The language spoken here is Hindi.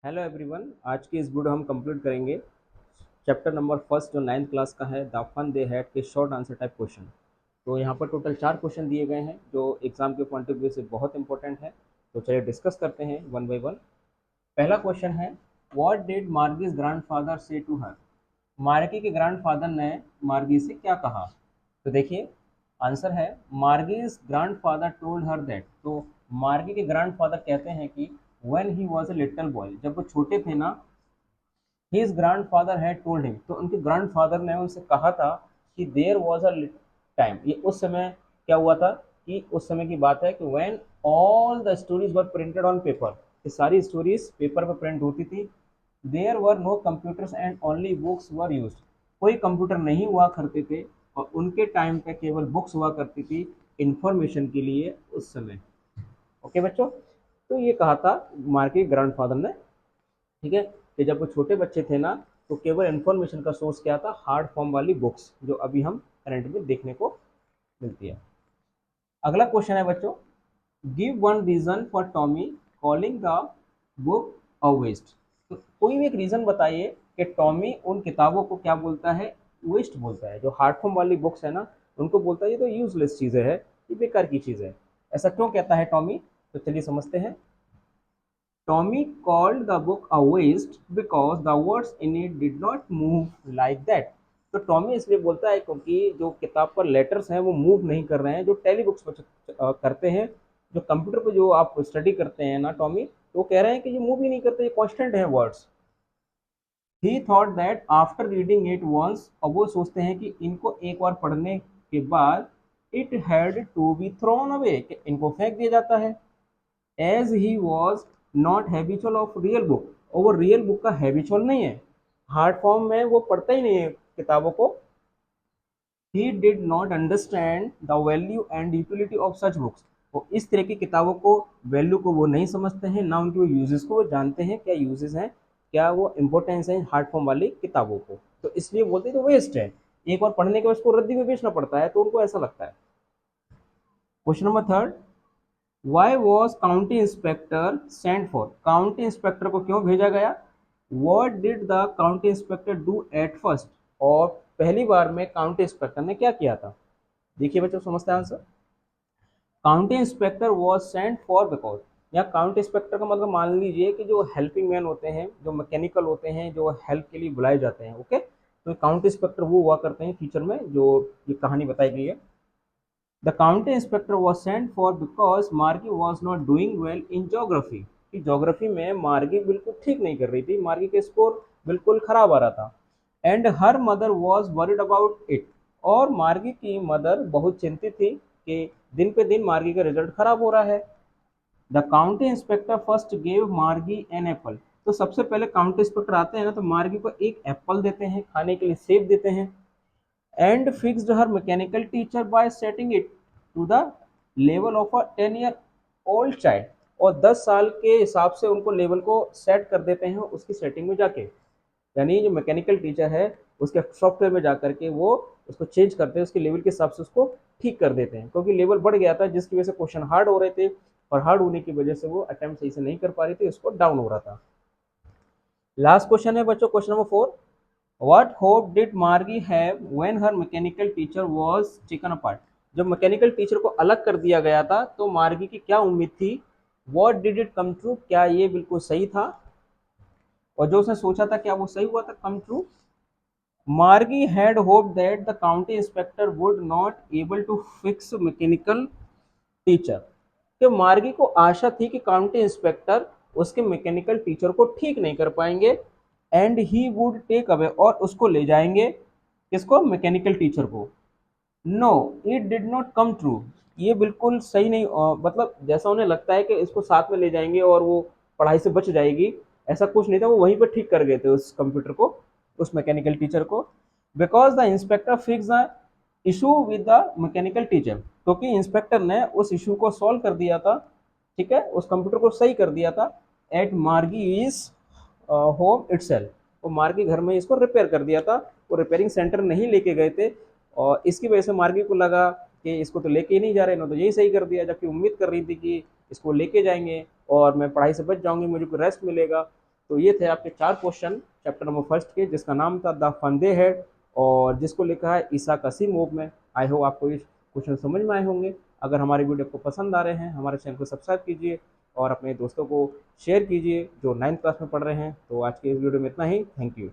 Hello everyone. आज की इस वीडियो हम कंप्लीट करेंगे चैप्टर नंबर फर्स्ट जो 9th क्लास का है, द फन दे हैड के शॉर्ट आंसर टाइप क्वेश्चन। तो यहाँ पर टोटल 4 क्वेश्चन दिए गए हैं जो एग्जाम के पॉइंट ऑफ व्यू से बहुत इंपॉर्टेंट है। तो चलिए डिस्कस करते हैं वन बाय वन। पहला क्वेश्चन है, व्हाट डिड मार्गीज ग्रैंडफादर से टू हर। मार्गी के ग्रैंडफादर ने मार्गी से क्या कहा। तो देखिए आंसर है, मार्गीज ग्रैंडफादर टोल्ड हर दैट। तो मार्गी के ग्रैंडफादर कहते हैं कि when he was a little boy, जब वो छोटे थे ना, his grandfather had told him, तो उनके ग्रैंडफादर ने उनसे कहा था कि देयर वाज अ टाइम, ये उस समय क्या हुआ था कि उस समय की बात है कि when all the stories were printed on paper, ये सारी स्टोरीज पेपर पर प्रिंट होती थी। There were no computers and only books were used, कोई कंप्यूटर नहीं हुआ करते थे और उनके टाइम पे केवल बुक्स हुआ करती थी इंफॉर्मेशन के लिए उस समय। ओके बच्चों, तो ये कहा था मार्के ग्रैंडफादर ने। ठीक है, कि जब वो छोटे बच्चे थे ना, तो केवल इन्फॉर्मेशन का सोर्स क्या था, हार्ड फॉर्म वाली बुक्स, जो अभी हम करंट में देखने को मिलती है। अगला क्वेश्चन है बच्चों, give one reason for Tommy calling the book a waste. तो कोई भी एक रीजन बताइए कि टॉमी उन किताबों को क्या बोलता है, वेस्ट बोलता है। जो हार्ड फॉर्म वाली बुक्स है ना, उनको बोलता है ये तो यूजलेस चीज़ें है, ये बेकार की चीज़ है। ऐसा क्यों कहता है टॉमी, तो चलिए समझते हैं। Tommy called the book a waste because the words in it did not move like that. तो टॉमी इसलिए बोलता है क्योंकि जो किताब पर लेटर्स हैं वो मूव नहीं कर रहे हैं, जो टेली बुक्स पर करते हैं, जो कंप्यूटर पर जो आप स्टडी करते हैं ना टॉमी, तो वो कह रहे हैं कि ये मूव ही नहीं करते, ये कांस्टेंट है words. He thought that after reading it once, अब वो सोचते हैं कि इनको एक बार पढ़ने के बाद it had to be thrown away, इनको फेंक दिया जाता है। As he was not habitual of real book, और वो रियल बुक का हैबिचुअल नहीं है, हार्ड फॉर्म में वो पढ़ता ही नहीं है किताबों को। He did not understand the value and utility of such books, वो इस तरह की किताबों को, वैल्यू को वो नहीं समझते हैं, ना उनके वो यूजेस को वो जानते हैं, क्या यूजेस हैं, क्या वो इंपॉर्टेंस है हार्ड फॉर्म वाली किताबों को, तो इसलिए बोलते हैं तो वेस्ट है, एक बार पढ़ने के बाद उसको रद्दी में बेचना पड़ता है, तो उनको ऐसा लगता है। Question number third, why was county inspector sent for, county inspector को क्यों भेजा गया। What did the county inspector do at first, और पहली बार में काउंटी इंस्पेक्टर ने क्या किया था। देखिए बच्चों समझते हैं answer. County inspector was sent for because, यहाँ काउंटी इंस्पेक्टर का मतलब मान लीजिए कि जो हेल्पिंग मैन होते हैं, जो मैकेनिकल होते हैं, जो हेल्प के लिए बुलाए जाते हैं, ओके, तो काउंटी इंस्पेक्टर वो हुआ करते हैं फ्यूचर में, जो ये कहानी बताई गई है। The county inspector was sent for because Margie was not doing well in geography, कि ज्योग्राफी में मार्गी बिल्कुल ठीक नहीं कर रही थी, मार्गी के स्कोर बिल्कुल खराब आ रहा था। And her mother was worried about it, और मार्गी की मदर बहुत चिंतित थी कि दिन पे दिन मार्गी का रिजल्ट खराब हो रहा है। The county inspector first gave मार्गी एन एप्पल, तो सबसे पहले काउंटी इंस्पेक्टर आते हैं ना, तो मार्गी को एक एप्पल देते हैं खाने के लिए, सेब देते हैं। And fixed her mechanical teacher by setting it to the level of a 10 year old child, और 10 साल के हिसाब से उनको लेवल को सेट कर देते हैं उसकी सेटिंग में जाके, यानी जो मैकेनिकल टीचर है उसके सॉफ्टवेयर में जाकर के वो उसको चेंज करते हैं, उसके लेवल के हिसाब से उसको ठीक कर देते हैं, क्योंकि लेवल बढ़ गया था जिसकी वजह से क्वेश्चन हार्ड हो रहे थे, और हार्ड होने की वजह से वो अटेम्प्ट सही से नहीं कर पा रही थी, उसको डाउन हो रहा था। लास्ट क्वेश्चन है बच्चों, question number 4, What hope did Margie have when her mechanical teacher was taken apart? जब मैकेनिकल टीचर को अलग कर दिया गया था तो मार्गी की क्या उम्मीद थी। What did it come true? क्या ये बिल्कुल सही था, और जो उसने सोचा था क्या वो सही हुआ था, come true. Margie had hope that the county inspector would not able to fix mechanical teacher, कि मार्गी को आशा थी कि काउंटी इंस्पेक्टर उसके मैकेनिकल टीचर को ठीक नहीं कर पाएंगे, and he would take away, और उसको ले जाएंगे, किसको, मैकेनिकल टीचर को। No, it did not come true, ये बिल्कुल सही नहीं, मतलब जैसा उन्हें लगता है कि इसको साथ में ले जाएंगे और वो पढ़ाई से बच जाएगी, ऐसा कुछ नहीं था, वो वहीं पर ठीक कर गए थे उस कंप्यूटर को, उस मैकेनिकल टीचर को। Because the inspector fix the issue with the mechanical teacher, क्योंकि इंस्पेक्टर ने उस इशू को सॉल्व कर दिया था, ठीक है, उस कंप्यूटर को सही कर दिया था, एट मार्गी इज होम इटसेल्फ, वो मार्गी घर में इसको रिपेयर कर दिया था, वो रिपेयरिंग सेंटर नहीं लेके गए थे, और इसकी वजह से मार्गी को लगा कि इसको तो लेके ही नहीं जा रहे, ना तो यही सही कर दिया, जबकि उम्मीद कर रही थी कि इसको लेके जाएंगे और मैं पढ़ाई से बच जाऊंगी, मुझे को रेस्ट मिलेगा, तो ये थे आपके 4 क्वेश्चन चैप्टर नंबर फर्स्ट के, जिसका नाम था द फंदे हेड, और जिसको लिखा है ईसा असीमोव में। आई होप आपको ये क्वेश्चन समझ में आए होंगे। अगर हमारे वीडियो को पसंद आ रहे हैं, हमारे चैनल को सब्सक्राइब कीजिए और अपने दोस्तों को शेयर कीजिए जो 9th क्लास में पढ़ रहे हैं। तो आज के इस वीडियो में इतना ही। Thank you.